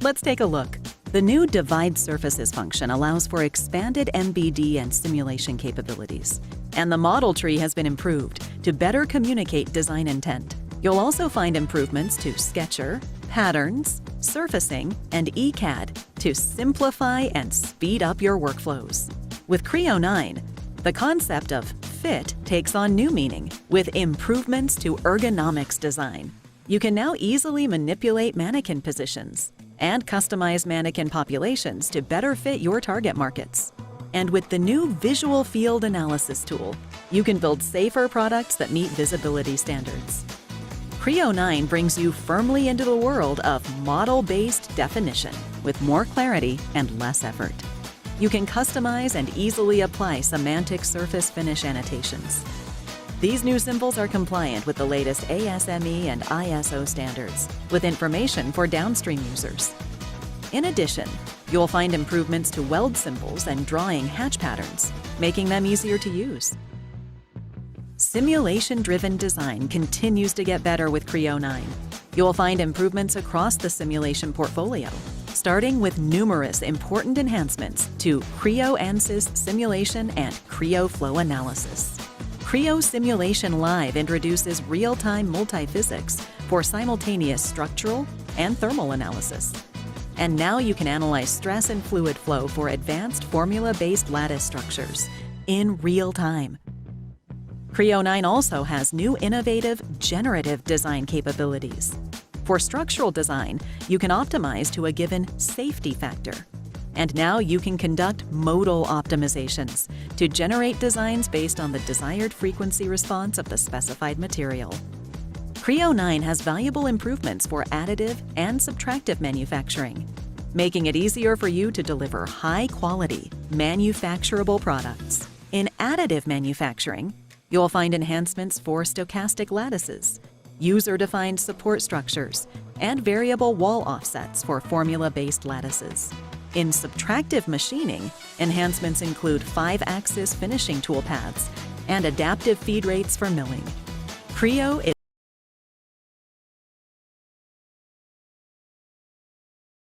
Let's take a look. The new Divide Surfaces function allows for expanded MBD and simulation capabilities. And the model tree has been improved to better communicate design intent. You'll also find improvements to Sketcher, Patterns, Surfacing, and ECAD to simplify and speed up your workflows. With Creo 9, the concept of fit takes on new meaning with improvements to ergonomics design. You can now easily manipulate mannequin positions and customize mannequin populations to better fit your target markets. And with the new Visual Field Analysis tool, you can build safer products that meet visibility standards. Creo 9 brings you firmly into the world of model-based definition with more clarity and less effort. You can customize and easily apply semantic surface finish annotations. These new symbols are compliant with the latest ASME and ISO standards, with information for downstream users. In addition, you'll find improvements to weld symbols and drawing hatch patterns, making them easier to use. Simulation-driven design continues to get better with Creo 9. You'll find improvements across the simulation portfolio, starting with numerous important enhancements to Creo ANSYS simulation and Creo Flow Analysis. Creo Simulation Live introduces real-time multiphysics for simultaneous structural and thermal analysis. And now you can analyze stress and fluid flow for advanced formula-based lattice structures in real time. Creo 9 also has new innovative generative design capabilities. For structural design, you can optimize to a given safety factor. And now you can conduct modal optimizations to generate designs based on the desired frequency response of the specified material. Creo 9 has valuable improvements for additive and subtractive manufacturing, making it easier for you to deliver high-quality, manufacturable products. In additive manufacturing, you'll find enhancements for stochastic lattices, user-defined support structures, and variable wall offsets for formula-based lattices. In subtractive machining, enhancements include 5-axis finishing toolpaths and adaptive feed rates for milling. Creo is